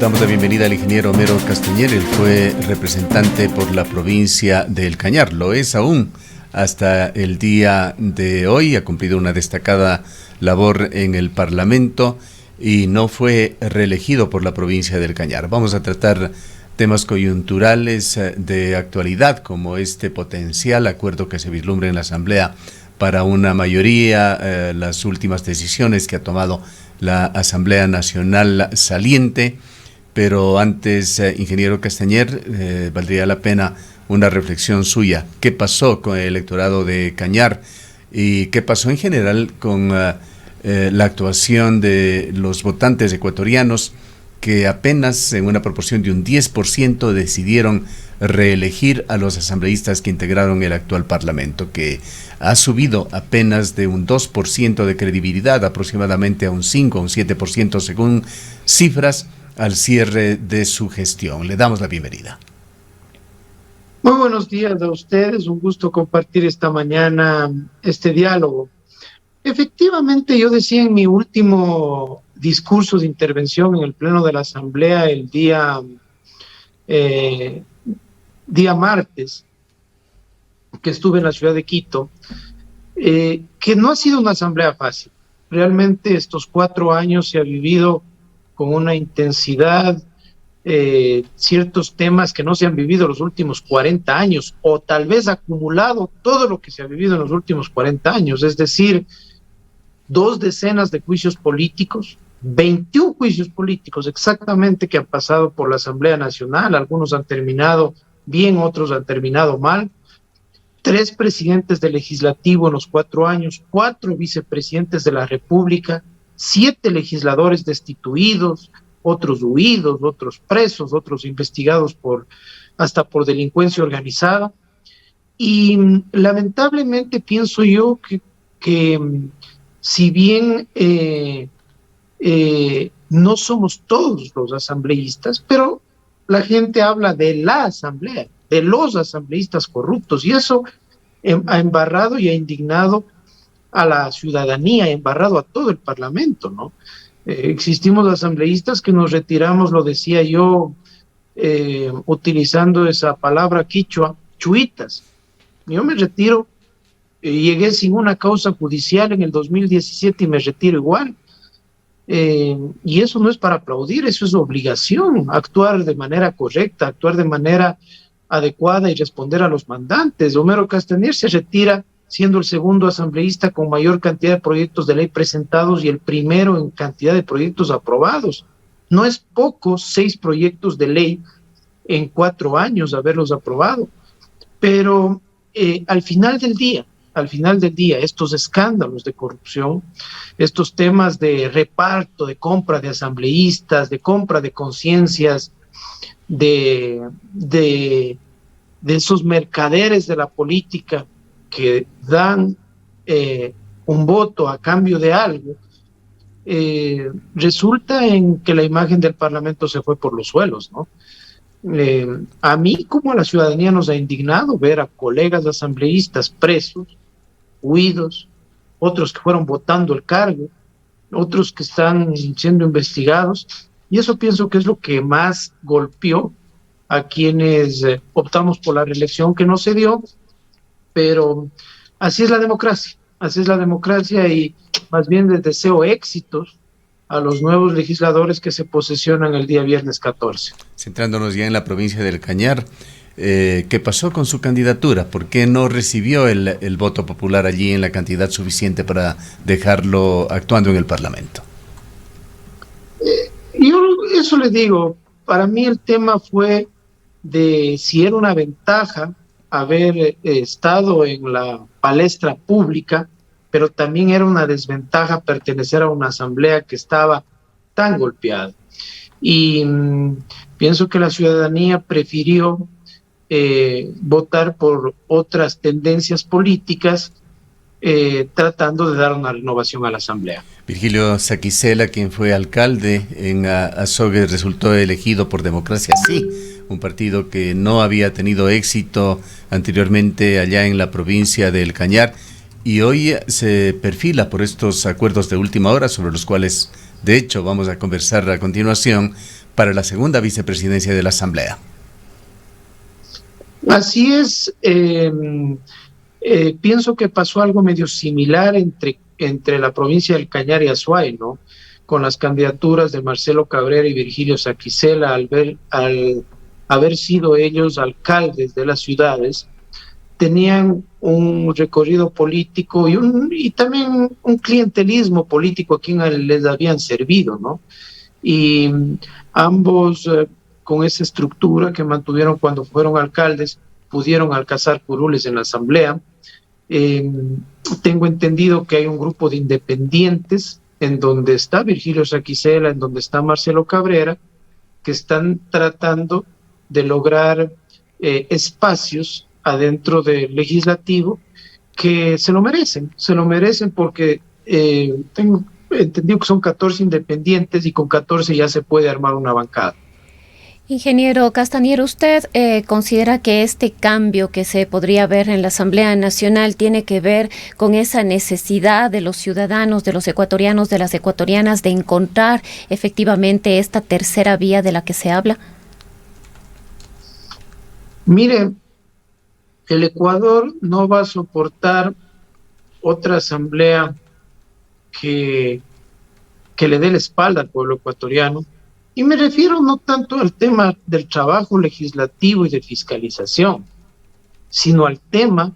Damos la bienvenida al ingeniero Homero Castañer. Él fue representante por la provincia del Cañar. Lo es aún hasta el día de hoy. Ha cumplido una destacada labor en el Parlamento y no fue reelegido por la provincia del Cañar. Vamos a tratar temas coyunturales de actualidad, como este potencial acuerdo que se vislumbra en la Asamblea para una mayoría, las últimas decisiones que ha tomado la Asamblea Nacional saliente. Pero antes, ingeniero Castañer, valdría la pena una reflexión suya. ¿Qué pasó con el electorado de Cañar y qué pasó en general con la actuación de los votantes ecuatorianos que apenas en una proporción de un 10% decidieron reelegir a los asambleístas que integraron el actual Parlamento, que ha subido apenas de un 2% de credibilidad aproximadamente a un 5 o un 7% según cifras al cierre de su gestión? Le damos la bienvenida. Muy buenos días a ustedes, un gusto compartir esta mañana este diálogo. Efectivamente, yo decía en mi último discurso de intervención en el Pleno de la Asamblea el día martes, que estuve en la ciudad de Quito, que no ha sido una asamblea fácil. Realmente estos 4 años se ha vivido con una intensidad, ciertos temas que no se han vivido los últimos 40 años, o tal vez acumulado todo lo que se ha vivido en los últimos 40 años, es decir, 2 decenas de juicios políticos, 21 juicios políticos exactamente que han pasado por la Asamblea Nacional. Algunos han terminado bien, otros han terminado mal. 3 presidentes del Legislativo en los 4 años, 4 vicepresidentes de la República, 7 legisladores destituidos, otros huidos, otros presos, otros investigados hasta por delincuencia organizada. Y lamentablemente pienso yo que si bien no somos todos los asambleístas, pero la gente habla de la asamblea, de los asambleístas corruptos, y eso ha embarrado y ha indignado a la ciudadanía, ha embarrado a todo el Parlamento, ¿no? Existimos asambleístas que nos retiramos, lo decía yo, utilizando esa palabra quichua, chuitas. Yo me retiro, llegué sin una causa judicial en el 2017 y me retiro igual. Y eso no es para aplaudir, eso es obligación, actuar de manera correcta, actuar de manera adecuada y responder a los mandantes. Homero Castañer se retira siendo el segundo asambleísta con mayor cantidad de proyectos de ley presentados y el primero en cantidad de proyectos aprobados. No es poco 6 proyectos de ley en 4 años haberlos aprobado, pero al final del día, estos escándalos de corrupción, estos temas de reparto, de compra de asambleístas, de compra de conciencias, de esos mercaderes de la política que dan un voto a cambio de algo, resulta en que la imagen del Parlamento se fue por los suelos, ¿no? A mí como a la ciudadanía nos ha indignado ver a colegas asambleístas presos, huidos, otros que fueron votando el cargo, otros que están siendo investigados, y eso pienso que es lo que más golpeó a quienes optamos por la reelección, que no se dio, pero así es la democracia, y más bien les deseo éxitos a los nuevos legisladores que se posesionan el día viernes 14. Centrándonos ya en la provincia del Cañar, ¿qué pasó con su candidatura? ¿Por qué no recibió el voto popular allí en la cantidad suficiente para dejarlo actuando en el Parlamento? Yo eso le digo, para mí el tema fue de si era una ventaja haber estado en la palestra pública, pero también era una desventaja pertenecer a una asamblea que estaba tan golpeada. Y pienso que la ciudadanía prefirió votar por otras tendencias políticas, tratando de dar una renovación a la asamblea. Virgilio Saquicela, quien fue alcalde en Azogues, resultó elegido por Democracia Sí, un partido que no había tenido éxito anteriormente allá en la provincia del Cañar, y hoy se perfila por estos acuerdos de última hora, sobre los cuales de hecho vamos a conversar a continuación, para la segunda vicepresidencia de la Asamblea. Así es. Pienso que pasó algo medio similar entre la provincia del Cañar y Azuay, ¿no? Con las candidaturas de Marcelo Cabrera y Virgilio Saquicela, al haber sido ellos alcaldes de las ciudades, tenían un recorrido político y también un clientelismo político a quien les habían servido, ¿no? Y ambos, con esa estructura que mantuvieron cuando fueron alcaldes, pudieron alcanzar curules en la asamblea. Tengo entendido que hay un grupo de independientes en donde está Virgilio Saquicela, en donde está Marcelo Cabrera, que están tratando de lograr espacios adentro del legislativo que se lo merecen porque tengo entendido que son 14 independientes y con 14 ya se puede armar una bancada. Ingeniero Castañer, ¿usted considera que este cambio que se podría ver en la Asamblea Nacional tiene que ver con esa necesidad de los ciudadanos, de los ecuatorianos, de las ecuatorianas, de encontrar efectivamente esta tercera vía de la que se habla? Mire, el Ecuador no va a soportar otra asamblea que le dé la espalda al pueblo ecuatoriano. Y me refiero no tanto al tema del trabajo legislativo y de fiscalización, sino al tema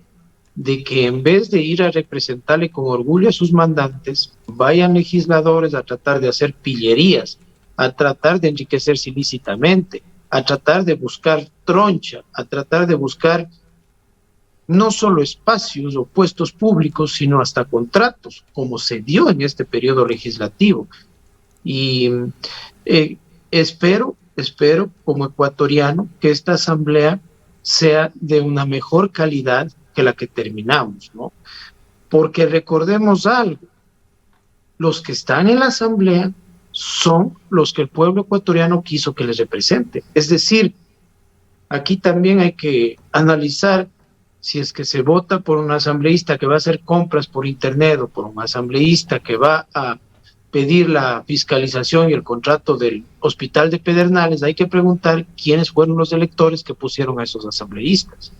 de que en vez de ir a representarle con orgullo a sus mandantes, vayan legisladores a tratar de hacer pillerías, a tratar de enriquecerse ilícitamente, a tratar de buscar troncha, a tratar de buscar no solo espacios o puestos públicos, sino hasta contratos, como se dio en este periodo legislativo. Y espero como ecuatoriano que esta asamblea sea de una mejor calidad que la que terminamos, ¿no? Porque recordemos algo, los que están en la asamblea son los que el pueblo ecuatoriano quiso que les represente. Es decir, aquí también hay que analizar si es que se vota por un asambleísta que va a hacer compras por internet o por un asambleísta que va a pedir la fiscalización y el contrato del hospital de Pedernales, hay que preguntar quiénes fueron los electores que pusieron a esos asambleístas.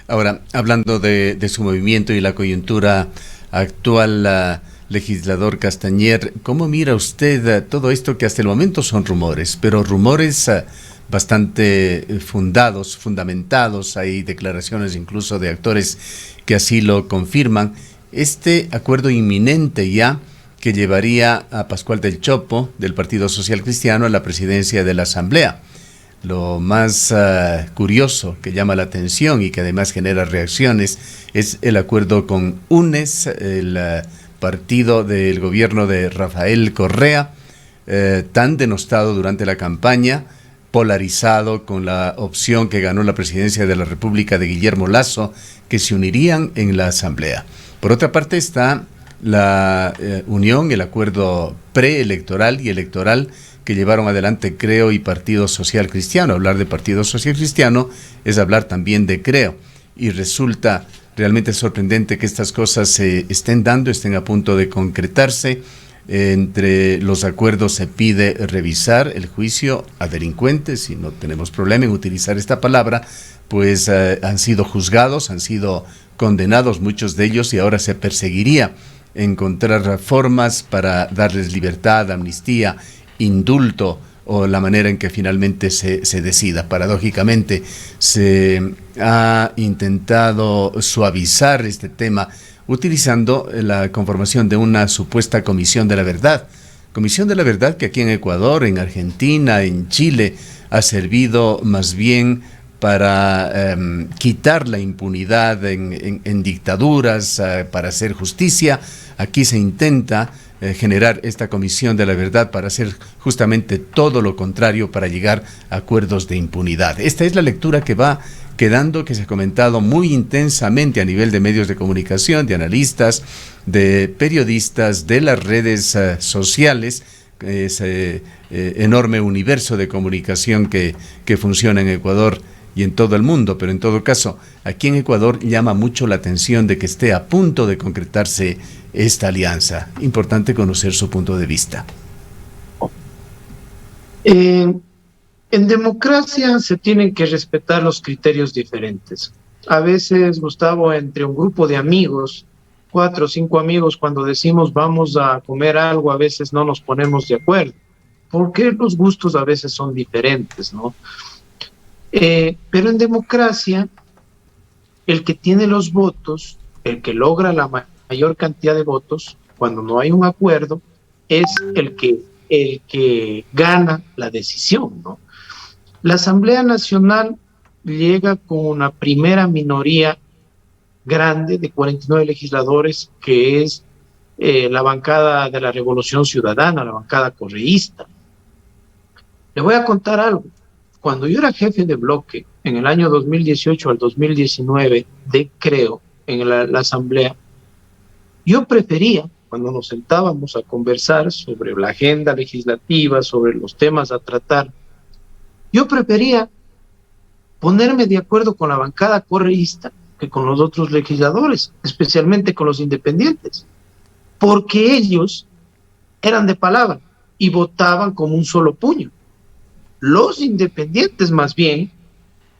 Ahora, hablando de su movimiento y la coyuntura actual, legislador Castañer, ¿cómo mira usted todo esto que hasta el momento son rumores, pero rumores bastante fundamentados, hay declaraciones incluso de actores que así lo confirman, este acuerdo inminente ya que llevaría a Pascual del Chopo, del Partido Social Cristiano, a la presidencia de la Asamblea? Lo más curioso que llama la atención y que además genera reacciones es el acuerdo con UNES, el partido del gobierno de Rafael Correa, tan denostado durante la campaña, polarizado con la opción que ganó la presidencia de la República de Guillermo Lasso, que se unirían en la Asamblea. Por otra parte está la unión, el acuerdo preelectoral y electoral que llevaron adelante CREO y Partido Social Cristiano. Hablar de Partido Social Cristiano es hablar también de CREO, y resulta realmente sorprendente que estas cosas se estén dando, estén a punto de concretarse. Entre los acuerdos se pide revisar el juicio a delincuentes, y no tenemos problema en utilizar esta palabra, pues han sido juzgados, han sido condenados muchos de ellos, y ahora se perseguiría encontrar formas para darles libertad, amnistía, indulto, o la manera en que finalmente se decida. Paradójicamente se ha intentado suavizar este tema utilizando la conformación de una supuesta Comisión de la Verdad. Comisión de la Verdad que aquí en Ecuador, en Argentina, en Chile, ha servido más bien para quitar la impunidad en dictaduras, para hacer justicia. Aquí se intenta generar esta Comisión de la Verdad para hacer justamente todo lo contrario, para llegar a acuerdos de impunidad. Esta es la lectura que va quedando, que se ha comentado muy intensamente a nivel de medios de comunicación, de analistas, de periodistas, de las redes sociales, ese enorme universo de comunicación que funciona en Ecuador y en todo el mundo. Pero en todo caso, aquí en Ecuador llama mucho la atención de que esté a punto de concretarse esta alianza. Importante conocer su punto de vista. Eh, en democracia se tienen que respetar los criterios diferentes. A veces, Gustavo, entre un grupo de amigos, 4 o 5 amigos, cuando decimos vamos a comer algo, a veces no nos ponemos de acuerdo, porque los gustos a veces son diferentes, ¿no? Pero en democracia, el que tiene los votos, el que logra la mayor cantidad de votos, cuando no hay un acuerdo, es el que gana la decisión, ¿no? La Asamblea Nacional llega con una primera minoría grande de 49 legisladores, que es la bancada de la Revolución Ciudadana, la bancada correísta. Le voy a contar algo. Cuando yo era jefe de bloque, en el año 2018 al 2019, creo, en la Asamblea, yo prefería, cuando nos sentábamos a conversar sobre la agenda legislativa, sobre los temas a tratar, yo prefería ponerme de acuerdo con la bancada correísta que con los otros legisladores, especialmente con los independientes, porque ellos eran de palabra y votaban como un solo puño. Los independientes, más bien,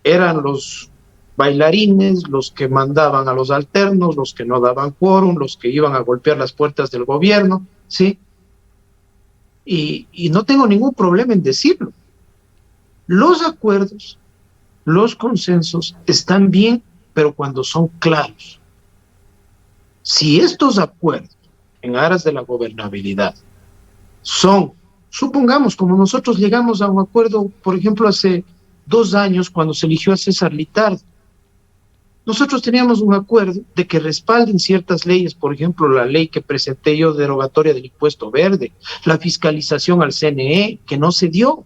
eran los bailarines, los que mandaban a los alternos, los que no daban quórum, los que iban a golpear las puertas del gobierno, ¿sí? Y no tengo ningún problema en decirlo. Los acuerdos, los consensos están bien, pero cuando son claros. Si estos acuerdos, en aras de la gobernabilidad, son, supongamos, como nosotros llegamos a un acuerdo, por ejemplo, hace 2 años, cuando se eligió a César Litardo, nosotros teníamos un acuerdo de que respalden ciertas leyes, por ejemplo, la ley que presenté yo derogatoria del impuesto verde, la fiscalización al CNE, que no se dio.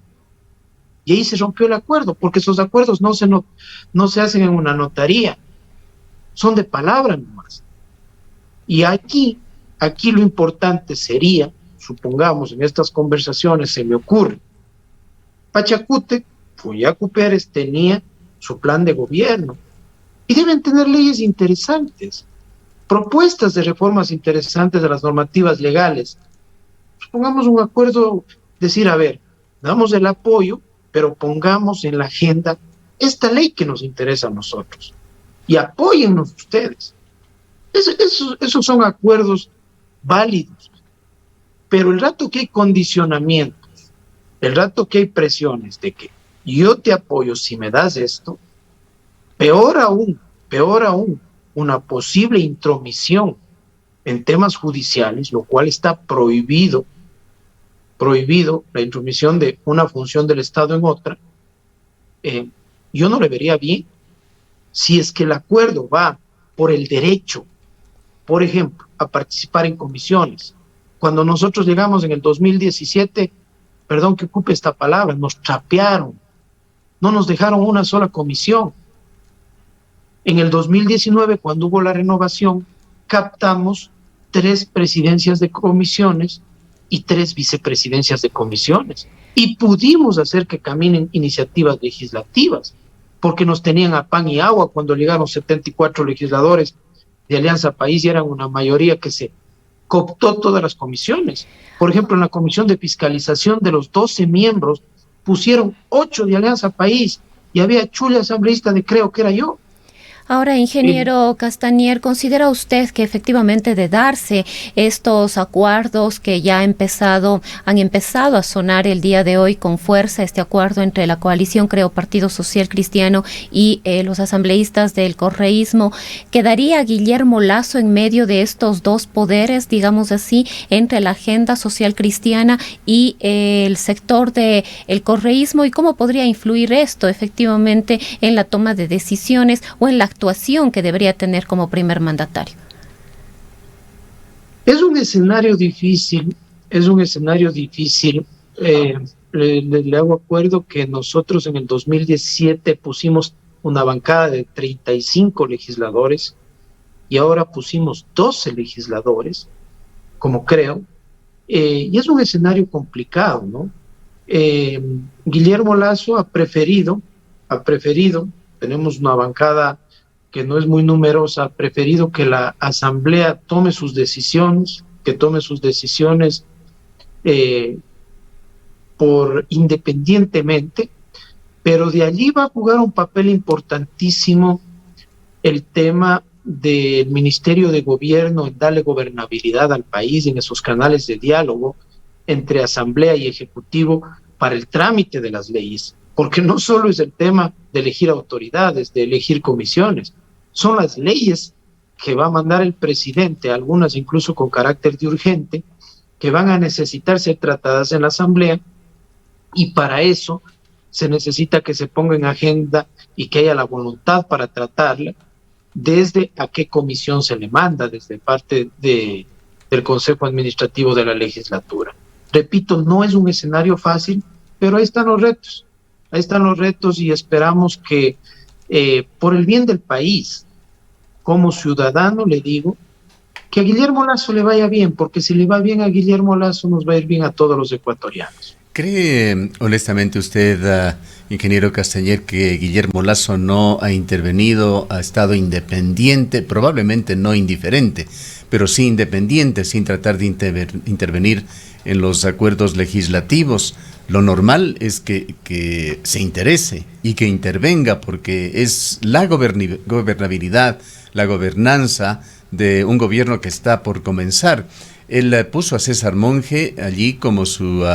Y ahí se rompió el acuerdo, porque esos acuerdos no se hacen en una notaría, son de palabra nomás. Y aquí lo importante sería, supongamos, en estas conversaciones se me ocurre, Pachacútec, Fuyacu Pérez tenía su plan de gobierno, y deben tener leyes interesantes, propuestas de reformas interesantes de las normativas legales. Pongamos un acuerdo, decir, a ver, damos el apoyo, pero pongamos en la agenda esta ley que nos interesa a nosotros, y apóyennos ustedes. Esos son acuerdos válidos, pero el rato que hay condicionamientos, el rato que hay presiones de que yo te apoyo si me das esto, peor aún, una posible intromisión en temas judiciales, lo cual está prohibido la intromisión de una función del Estado en otra, yo no le vería bien. Si es que el acuerdo va por el derecho, por ejemplo, a participar en comisiones. Cuando nosotros llegamos en el 2017, perdón que ocupe esta palabra, nos trapearon, no nos dejaron una sola comisión. En el 2019, cuando hubo la renovación, captamos 3 presidencias de comisiones y 3 vicepresidencias de comisiones. Y pudimos hacer que caminen iniciativas legislativas, porque nos tenían a pan y agua cuando llegaron 74 legisladores de Alianza País y eran una mayoría que se cooptó todas las comisiones. Por ejemplo, en la comisión de fiscalización, de los 12 miembros, pusieron 8 de Alianza País y había chula asambleísta de, creo que era yo. Ahora, ingeniero Castañer, ¿considera usted que efectivamente de darse estos acuerdos que ya han empezado a sonar el día de hoy con fuerza, este acuerdo entre la coalición, creo, Partido Social Cristiano y los asambleístas del correísmo, quedaría Guillermo Lasso en medio de estos dos poderes, digamos así, entre la agenda social cristiana y el sector del correísmo? ¿Y cómo podría influir esto efectivamente en la toma de decisiones o en la actuación que debería tener como primer mandatario? Es un escenario difícil. Le hago acuerdo que nosotros en el 2017 pusimos una bancada de 35 legisladores y ahora pusimos 12 legisladores, como creo, y es un escenario complicado, ¿no? Guillermo Lasso ha preferido, tenemos una bancada que no es muy numerosa, ha preferido que la Asamblea tome sus decisiones, independientemente, pero de allí va a jugar un papel importantísimo el tema del Ministerio de Gobierno, en darle gobernabilidad al país en esos canales de diálogo entre Asamblea y Ejecutivo para el trámite de las leyes, porque no solo es el tema de elegir autoridades, de elegir comisiones, son las leyes que va a mandar el presidente, algunas incluso con carácter de urgente, que van a necesitar ser tratadas en la Asamblea, y para eso se necesita que se ponga en agenda y que haya la voluntad para tratarla, desde a qué comisión se le manda, desde parte del Consejo Administrativo de la Legislatura. Repito, no es un escenario fácil, pero ahí están los retos y esperamos que por el bien del país, como ciudadano le digo, que a Guillermo Lasso le vaya bien, porque si le va bien a Guillermo Lasso, nos va a ir bien a todos los ecuatorianos. ¿Cree honestamente usted, ingeniero Castañer, que Guillermo Lasso no ha intervenido, ha estado independiente, probablemente no indiferente, pero sí independiente, sin tratar de intervenir en los acuerdos legislativos? Lo normal es que se interese y que intervenga, porque es la gobernabilidad, la gobernanza de un gobierno que está por comenzar. Él puso a César Monge allí como su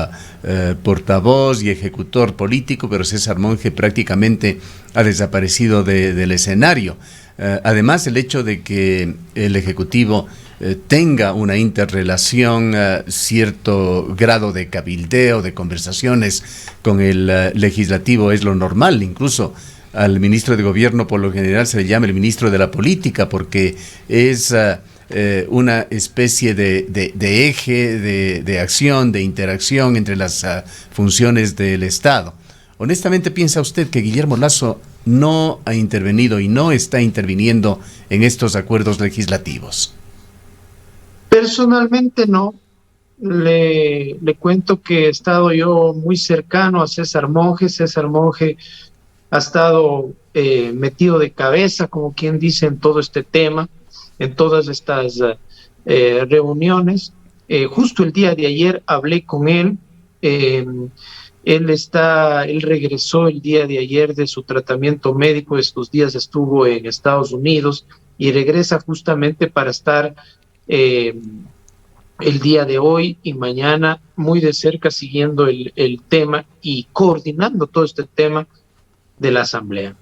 portavoz y ejecutor político, pero César Monge prácticamente ha desaparecido del escenario. Además, el hecho de que el Ejecutivo tenga una interrelación, cierto grado de cabildeo, de conversaciones con el legislativo es lo normal. Incluso al ministro de Gobierno por lo general se le llama el ministro de la Política, porque es una especie de eje de acción, de interacción entre las funciones del Estado. Honestamente, ¿piensa usted que Guillermo Lasso no ha intervenido y no está interviniendo en estos acuerdos legislativos? Personalmente no. Le cuento que he estado yo muy cercano a César Monge. César Monge ha estado metido de cabeza, como quien dice, en todo este tema, en todas estas reuniones. Justo el día de ayer hablé con él. Él regresó el día de ayer de su tratamiento médico. Estos días estuvo en Estados Unidos y regresa justamente para estar el día de hoy y mañana muy de cerca siguiendo el tema y coordinando todo este tema de la Asamblea.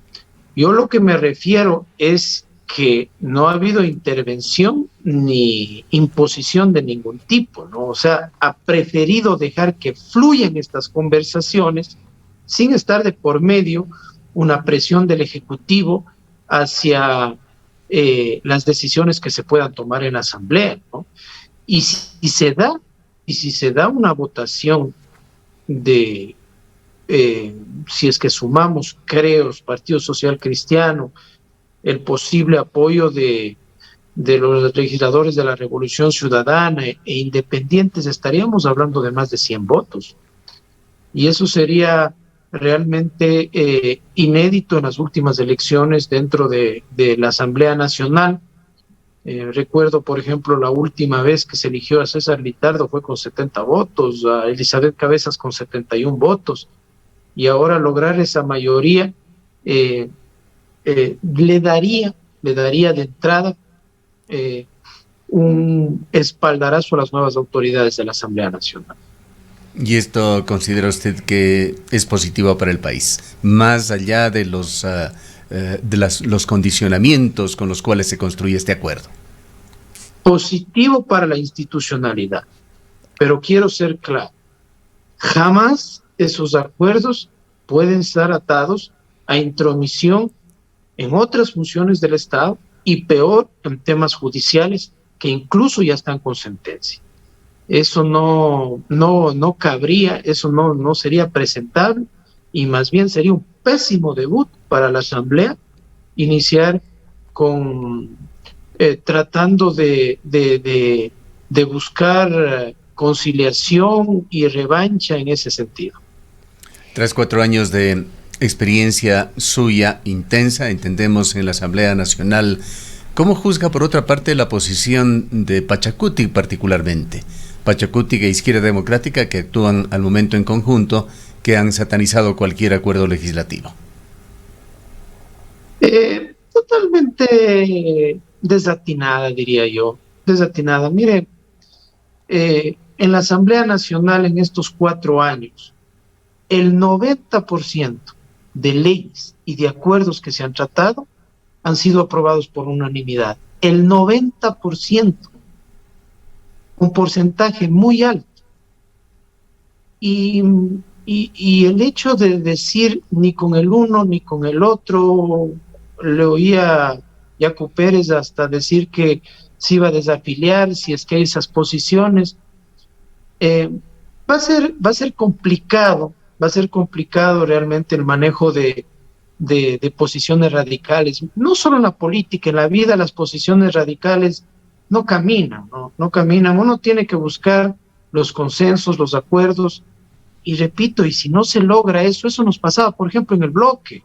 Yo lo que me refiero es que no ha habido intervención ni imposición de ningún tipo, ¿no? O sea, ha preferido dejar que fluyan estas conversaciones sin estar de por medio una presión del Ejecutivo hacia las decisiones que se puedan tomar en la Asamblea, ¿no? Y si se da una votación de si es que sumamos, creo, Partido Social Cristiano, el posible apoyo de los legisladores de la Revolución Ciudadana e independientes, estaríamos hablando de más de 100 votos. Y eso sería realmente inédito en las últimas elecciones dentro de la Asamblea Nacional. Recuerdo, por ejemplo, la última vez que se eligió a César Litardo fue con 70 votos, a Elizabeth Cabezas con 71 votos, y ahora lograr esa mayoría le daría de entrada un espaldarazo a las nuevas autoridades de la Asamblea Nacional. ¿Y esto considera usted que es positivo para el país, más allá de los condicionamientos con los cuales se construye este acuerdo? Positivo para la institucionalidad, pero quiero ser claro, jamás esos acuerdos pueden estar atados a intromisión en otras funciones del Estado y peor en temas judiciales que incluso ya están con sentencia. Eso no cabría, eso no sería presentable y más bien sería un pésimo debut para la Asamblea iniciar con tratando de buscar conciliación y revancha en ese sentido. Tras 4 años de experiencia suya intensa, entendemos, en la Asamblea Nacional, ¿cómo juzga por otra parte la posición de Pachacuti particularmente? Pachacutic e Izquierda Democrática, que actúan al momento en conjunto, que han satanizado cualquier acuerdo legislativo. Totalmente desatinada, diría yo. Desatinada. Mire, en la Asamblea Nacional en estos 4 años, el 90% de leyes y de acuerdos que se han tratado han sido aprobados por unanimidad. El 90%, un porcentaje muy alto. Y el hecho de decir ni con el uno ni con el otro, le oía a Yacu Pérez hasta decir que se iba a desafiliar si es que hay esas posiciones. Va a ser complicado realmente el manejo de posiciones radicales. No solo en la política, en la vida las posiciones radicales no caminan, no caminan. Uno tiene que buscar los consensos, los acuerdos, y repito, y si no se logra eso nos pasaba, por ejemplo, en el bloque.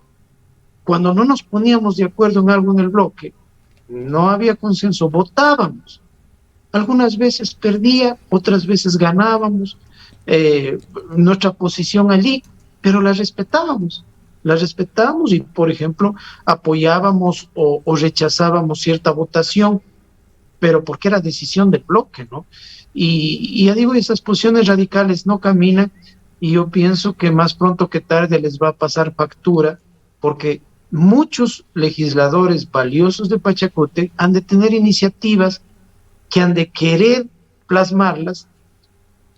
Cuando no nos poníamos de acuerdo en algo en el bloque, no había consenso, votábamos. Algunas veces perdía, otras veces ganábamos nuestra posición allí, pero la respetábamos y, por ejemplo, apoyábamos o rechazábamos cierta votación, pero porque era decisión del bloque, ¿no? Y ya digo, esas posiciones radicales no caminan, y yo pienso que más pronto que tarde les va a pasar factura, porque muchos legisladores valiosos de Pachacutic han de tener iniciativas que han de querer plasmarlas,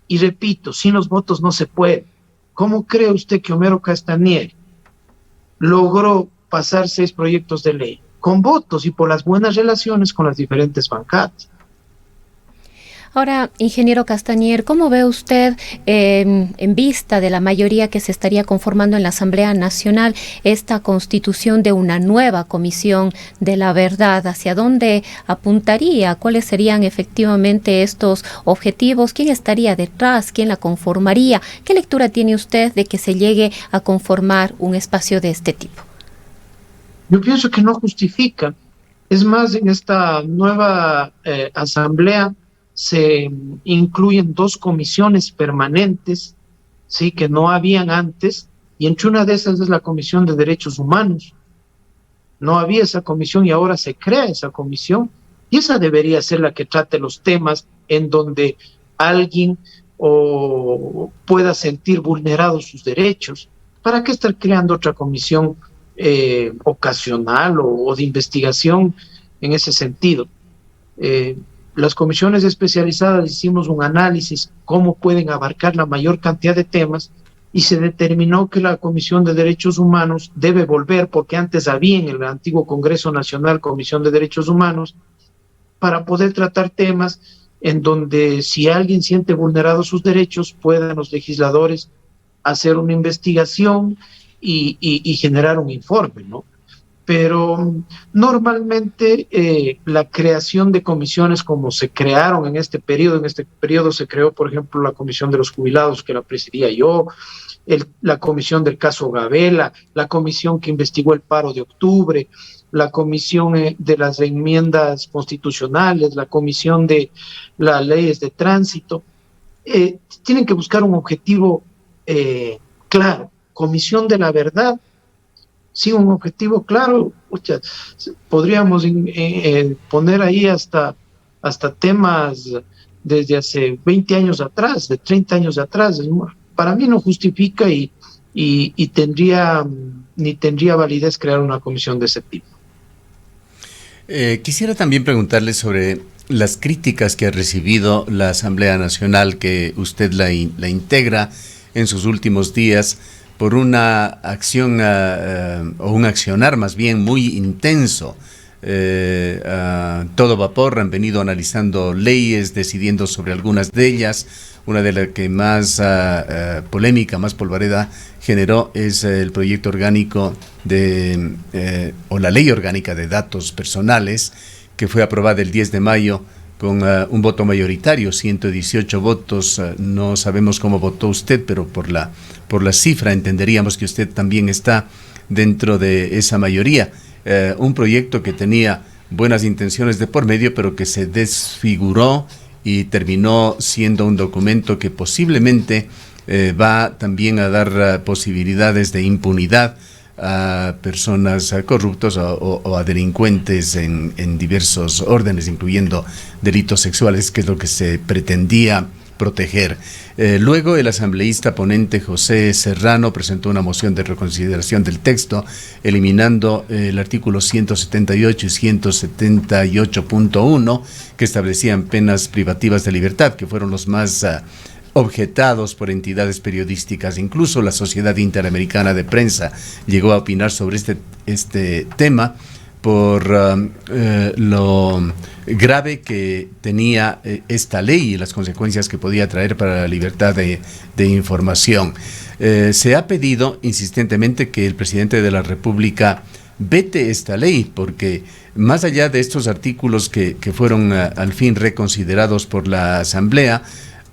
y repito, sin los votos no se puede. ¿Cómo cree usted que Homero Castañer logró pasar 6 proyectos de ley? Con votos y por las buenas relaciones con las diferentes bancadas. Ahora, ingeniero Castañer, ¿cómo ve usted, en vista de la mayoría que se estaría conformando en la Asamblea Nacional, esta constitución de una nueva Comisión de la Verdad? ¿Hacia dónde apuntaría? ¿Cuáles serían efectivamente estos objetivos? ¿Quién estaría detrás? ¿Quién la conformaría? ¿Qué lectura tiene usted de que se llegue a conformar un espacio de este tipo? Yo pienso que no justifica. Es más, en esta nueva Asamblea se incluyen 2 comisiones permanentes, ¿sí?, que no habían antes, y entre una de esas es la Comisión de Derechos Humanos. No había esa comisión y ahora se crea esa comisión, y esa debería ser la que trate los temas en donde alguien pueda sentir vulnerados sus derechos. ¿Para qué estar creando otra comisión ocasional o de investigación en ese sentido? Las comisiones especializadas hicimos un análisis cómo pueden abarcar la mayor cantidad de temas, y se determinó que la Comisión de Derechos Humanos debe volver, porque antes había en el antiguo Congreso Nacional Comisión de Derechos Humanos, para poder tratar temas en donde, si alguien siente vulnerados sus derechos, puedan los legisladores hacer una investigación y generar un informe, ¿no? Pero normalmente la creación de comisiones como se crearon en este periodo se creó, por ejemplo, la Comisión de los Jubilados, que la presidía yo, la comisión del caso Gabela, la comisión que investigó el paro de octubre, la comisión de las enmiendas constitucionales, la comisión de las leyes de tránsito. Tienen que buscar un objetivo claro. Comisión de la Verdad, sin un objetivo claro, podríamos poner ahí hasta temas desde hace 20 años atrás, de 30 años atrás. Para mí no justifica y ni tendría validez crear una comisión de ese tipo. Quisiera también preguntarle sobre las críticas que ha recibido la Asamblea Nacional, que usted la integra en sus últimos días, por una acción o un accionar más bien muy intenso. A todo vapor han venido analizando leyes, decidiendo sobre algunas de ellas. Una de las que más polémica, más polvareda generó es el proyecto orgánico o la ley orgánica de datos personales, que fue aprobada el 10 de mayo con un voto mayoritario, 118 votos. No sabemos cómo votó usted, pero por la cifra entenderíamos que usted también está dentro de esa mayoría. Un proyecto que tenía buenas intenciones de por medio, pero que se desfiguró y terminó siendo un documento que posiblemente va también a dar posibilidades de impunidad a personas corruptos o a delincuentes en diversos órdenes, incluyendo delitos sexuales, que es lo que se pretendía proteger. Luego el asambleísta ponente José Serrano presentó una moción de reconsideración del texto, eliminando el artículo 178 y 178.1, que establecían penas privativas de libertad, que fueron los más objetados por entidades periodísticas. Incluso la Sociedad Interamericana de Prensa llegó a opinar sobre este tema por lo grave que tenía esta ley y las consecuencias que podía traer para la libertad de información. Se ha pedido insistentemente que el presidente de la República vete esta ley, porque más allá de estos artículos que fueron al fin reconsiderados por la Asamblea,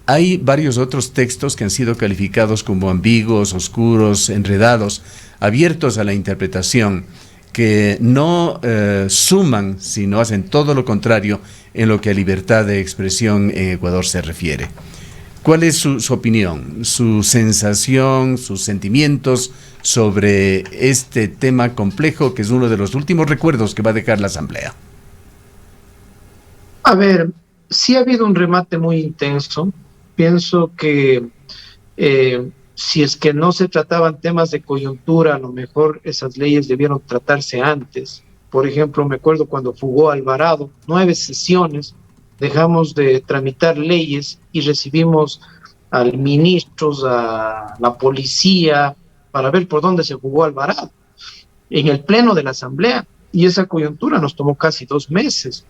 hay varios otros textos que han sido calificados como ambiguos, oscuros, enredados, abiertos a la interpretación, que no suman, sino hacen todo lo contrario en lo que a libertad de expresión en Ecuador se refiere. ¿Cuál es su opinión, su sensación, sus sentimientos sobre este tema complejo, que es uno de los últimos recuerdos que va a dejar la Asamblea? A ver, sí ha habido un remate muy intenso. Pienso que si es que no se trataban temas de coyuntura, a lo mejor esas leyes debieron tratarse antes. Por ejemplo, me acuerdo cuando fugó Alvarado, 9 sesiones, dejamos de tramitar leyes y recibimos a ministros, a la policía, para ver por dónde se fugó Alvarado, en el pleno de la Asamblea. Y esa coyuntura nos tomó casi 2 meses.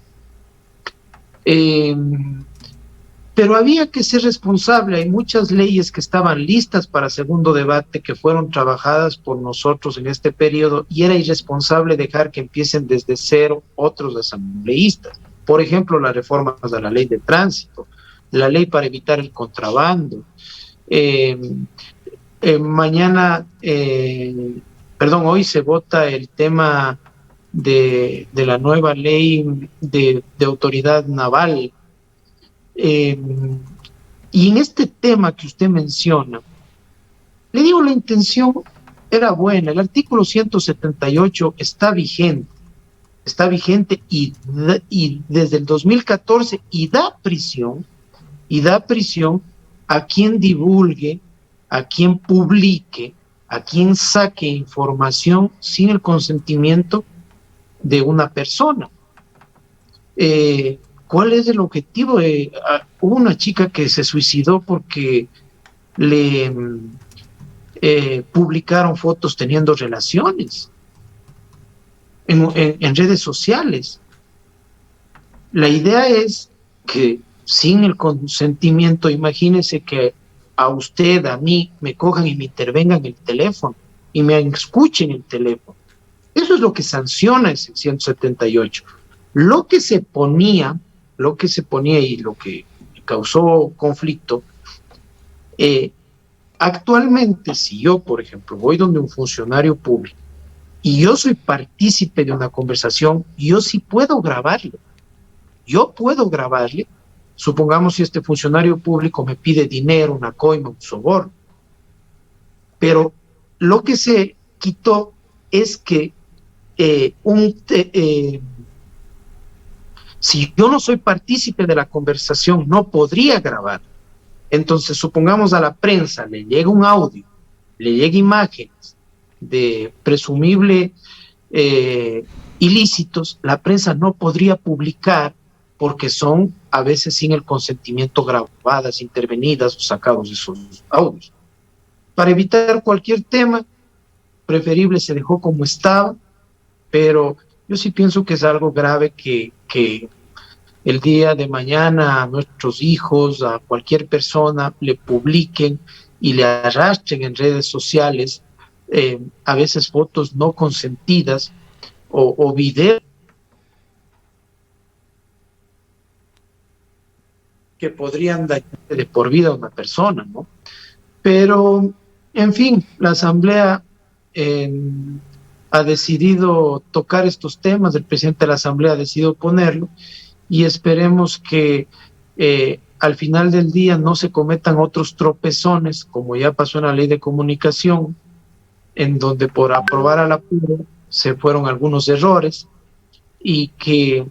Pero había que ser responsable. Hay muchas leyes que estaban listas para segundo debate, que fueron trabajadas por nosotros en este periodo, y era irresponsable dejar que empiecen desde cero otros asambleístas. Por ejemplo, las reformas de la ley de tránsito, la ley para evitar el contrabando. Hoy se vota el tema de la nueva ley de autoridad naval. Y en este tema que usted menciona, le digo, la intención era buena. El artículo 178 está vigente y desde el 2014 y da prisión a quien divulgue, a quien publique, a quien saque información sin el consentimiento de una persona. ¿Cuál es el objetivo? Hubo una chica que se suicidó porque le publicaron fotos teniendo relaciones en redes sociales. La idea es que sin el consentimiento, imagínese que a usted, a mí, me cojan y me intervengan el teléfono y me escuchen el teléfono. Eso es lo que sanciona ese 178. Lo que se ponía y lo que causó conflicto, actualmente, si yo, por ejemplo, voy donde un funcionario público y yo soy partícipe de una conversación, yo sí puedo grabarlo. Supongamos si este funcionario público me pide dinero, una coima, un soborno. Pero lo que se quitó es que si yo no soy partícipe de la conversación, no podría grabar. Entonces, supongamos a la prensa le llega un audio, le llega imágenes de presumible ilícitos, la prensa no podría publicar porque son a veces sin el consentimiento grabadas, intervenidas o sacados de esos audios. Para evitar cualquier tema, preferible se dejó como estaba, pero yo sí pienso que es algo grave que el día de mañana a nuestros hijos, a cualquier persona, le publiquen y le arrastren en redes sociales a veces fotos no consentidas o videos que podrían dañar de por vida a una persona, ¿no? Pero, en fin, la Asamblea ha decidido tocar estos temas, el presidente de la Asamblea ha decidido ponerlo, y esperemos que al final del día no se cometan otros tropezones, como ya pasó en la ley de comunicación, en donde por aprobar al apuro se fueron algunos errores, y que,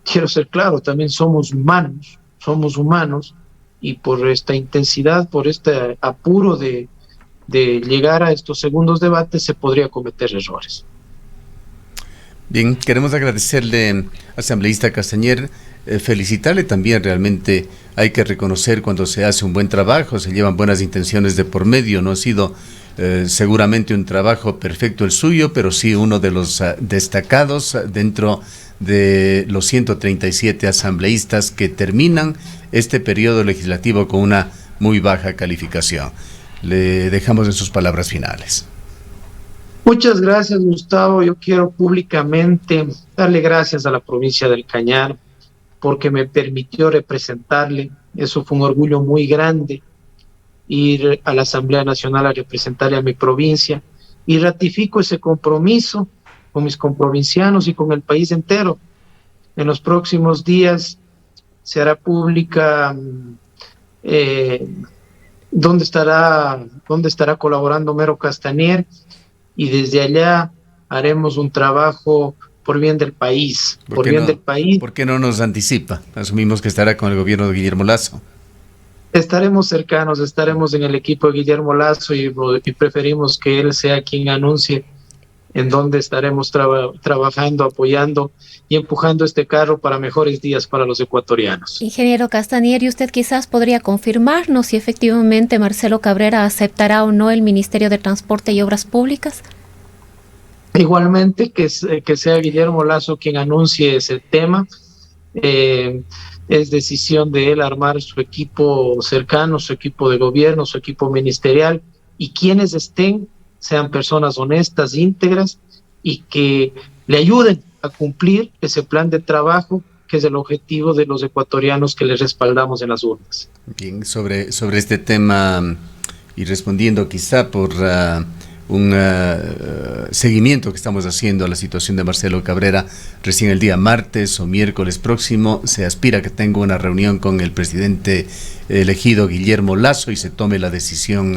quiero ser claro, también somos humanos, y por esta intensidad, por este apuro de llegar a estos segundos debates, se podría cometer errores. Bien, queremos agradecerle, asambleísta Castañer, felicitarle también. Realmente hay que reconocer cuando se hace un buen trabajo, se llevan buenas intenciones de por medio. No ha sido seguramente un trabajo perfecto el suyo, pero sí uno de los destacados dentro de los 137 asambleístas que terminan este periodo legislativo con una muy baja calificación. Le dejamos en sus palabras finales. Muchas gracias, Gustavo. Yo quiero públicamente darle gracias a la provincia del Cañar porque me permitió representarle. Eso fue un orgullo muy grande, ir a la Asamblea Nacional a representarle a mi provincia, y ratifico ese compromiso con mis comprovincianos y con el país entero. En los próximos días se hará pública dónde estará colaborando Mero Castañer, y desde allá haremos un trabajo por bien del país. ¿Por qué no nos anticipa? Asumimos que estará con el gobierno de Guillermo Lasso. Estaremos cercanos, estaremos en el equipo de Guillermo Lasso, y preferimos que él sea quien anuncie en dónde estaremos trabajando, apoyando y empujando este carro para mejores días para los ecuatorianos. Ingeniero Castañer, ¿y usted quizás podría confirmarnos si efectivamente Marcelo Cabrera aceptará o no el Ministerio de Transporte y Obras Públicas? Igualmente, que sea Guillermo Lasso quien anuncie ese tema. Es decisión de él armar su equipo cercano, su equipo de gobierno, su equipo ministerial, y quienes estén sean personas honestas, íntegras, y que le ayuden a cumplir ese plan de trabajo que es el objetivo de los ecuatorianos que les respaldamos en las urnas. Bien, sobre este tema, y respondiendo quizá por un seguimiento que estamos haciendo a la situación de Marcelo Cabrera, recién el día martes o miércoles próximo se aspira que tenga una reunión con el presidente elegido Guillermo Lasso y se tome la decisión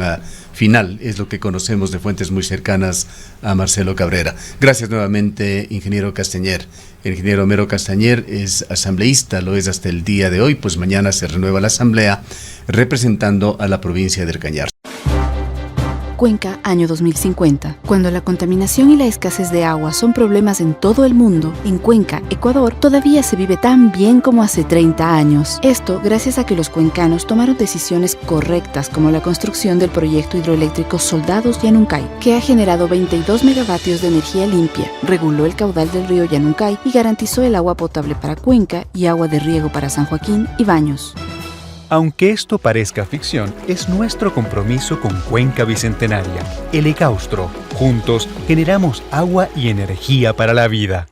final. Es lo que conocemos de fuentes muy cercanas a Marcelo Cabrera. Gracias nuevamente, ingeniero Castañer. El ingeniero Mero Castañer es asambleísta, lo es hasta el día de hoy, pues mañana se renueva la asamblea representando a la provincia del Cañar. Cuenca, año 2050. Cuando la contaminación y la escasez de agua son problemas en todo el mundo, en Cuenca, Ecuador, todavía se vive tan bien como hace 30 años. Esto gracias a que los cuencanos tomaron decisiones correctas, como la construcción del proyecto hidroeléctrico Soldados Yanuncay, que ha generado 22 megavatios de energía limpia, reguló el caudal del río Yanuncay y garantizó el agua potable para Cuenca y agua de riego para San Joaquín y Baños. Aunque esto parezca ficción, es nuestro compromiso con Cuenca Bicentenaria, el Ecaustro. Juntos generamos agua y energía para la vida.